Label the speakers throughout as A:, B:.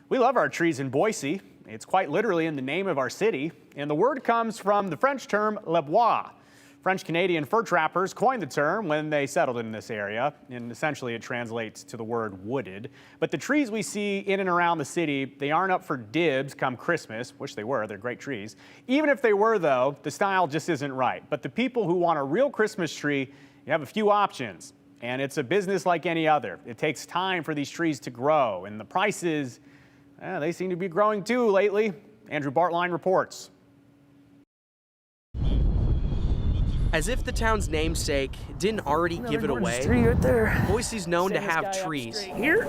A: We love our trees in Boise. It's quite literally in the name of our city, and the word comes from the French term le bois. French-Canadian fur trappers coined the term when they settled in this area, and essentially it translates to the word wooded. But the trees we see in and around the city, they aren't up for dibs come Christmas. Wish they were, they're great trees. Even if they were though, the style just isn't right. But the people who want a real Christmas tree, you have a few options. And it's a business like any other. It takes time for these trees to grow, and the prices, they seem to be growing too lately. Andrew Bartline reports.
B: As if the town's namesake didn't already give it away,
C: right there.
B: Boise's known to have trees.
C: Here.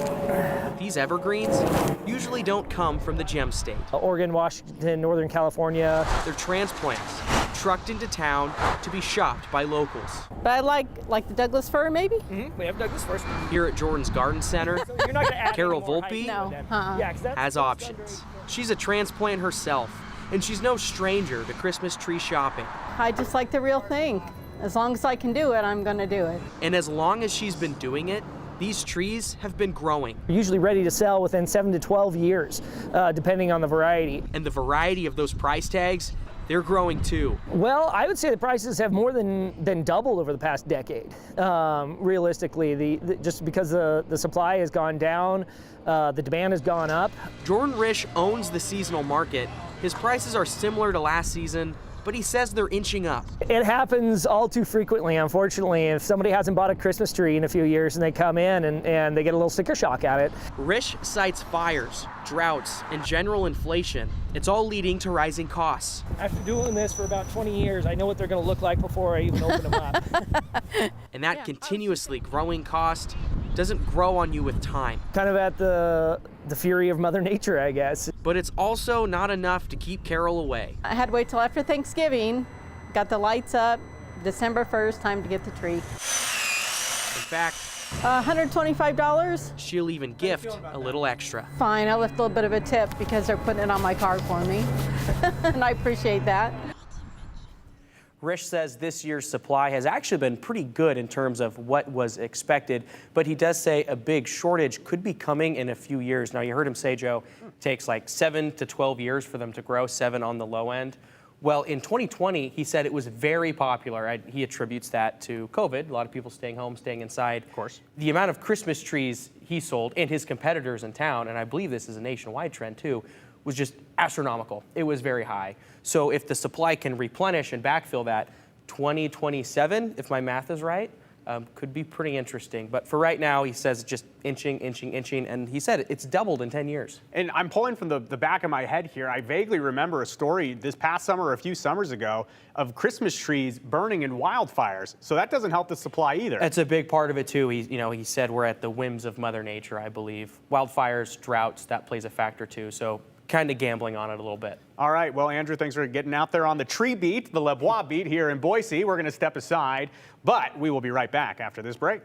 B: These evergreens usually don't come from the gem state.
C: Oregon, Washington, Northern California.
B: They're transplants, trucked into town to be shopped by locals.
D: But I like the Douglas fir, maybe?
C: We have Douglas firs.
B: Here at Jordan's Garden Center,
C: You're not gonna add
B: Carol
C: any more
B: Volpe
C: height.
D: No.
C: Yeah, 'cause that's
B: has options. She's a transplant herself, and she's no stranger to Christmas tree shopping.
D: I just like the real thing. As long as I can do it, I'm going to do it.
B: And as long as she's been doing it, these trees have been growing.
C: usually ready to sell within 7 to 12 years, depending on the variety.
B: And the variety of those price tags, they're growing too.
C: Well, I would say the prices have more than doubled over the past decade. Realistically, just because the supply has gone down, the demand has gone up.
B: Jordan Risch owns the seasonal market. His prices are similar to last season, but he says they're inching up.
C: It happens all too frequently, unfortunately. If somebody hasn't bought a Christmas tree in a few years and they come in and they get a little sticker shock at it.
B: Risch cites fires, droughts, and general inflation. It's all leading to rising costs.
C: After doing this for about 20 years, I know what they're going to look like before I even open them up.
B: And that continuously growing cost doesn't grow on you with time.
C: Kind of at the fury of Mother Nature, I guess.
B: But it's also not enough to keep Carol away.
D: I had to wait till after Thanksgiving, got the lights up, December 1st, time to get the tree.
B: In fact,
D: $125?
B: she'll even gift a little extra.
D: Fine, I left a little bit of a tip because they're putting it on my card for me. And I appreciate that.
E: Risch says this year's supply has actually been pretty good in terms of what was expected, but he does say a big shortage could be coming in a few years. Now, you heard him say, Joe, it takes like 7 to 12 years for them to grow, 7 on the low end. Well, in 2020, he said it was very popular. He attributes that to COVID, a lot of people staying home, staying inside.
A: Of course.
E: The amount of Christmas trees he sold and his competitors in town, and I believe this is a nationwide trend too, was just astronomical. It was very high. So if the supply can replenish and backfill that, 2027, if my math is right, could be pretty interesting. But for right now, he says just inching, and he said it's doubled in 10 years.
A: And I'm pulling from the back of my head here. I vaguely remember a story this past summer or a few summers ago of Christmas trees burning in wildfires. So that doesn't help the supply either.
E: That's a big part of it too. He said we're at the whims of Mother Nature, I believe. Wildfires, droughts, that plays a factor too. So kind of gambling on it a little bit.
A: All right, well, Andrew, thanks for getting out there on the tree beat, the Le Bois beat here in Boise. We're going to step aside, but we will be right back after this break.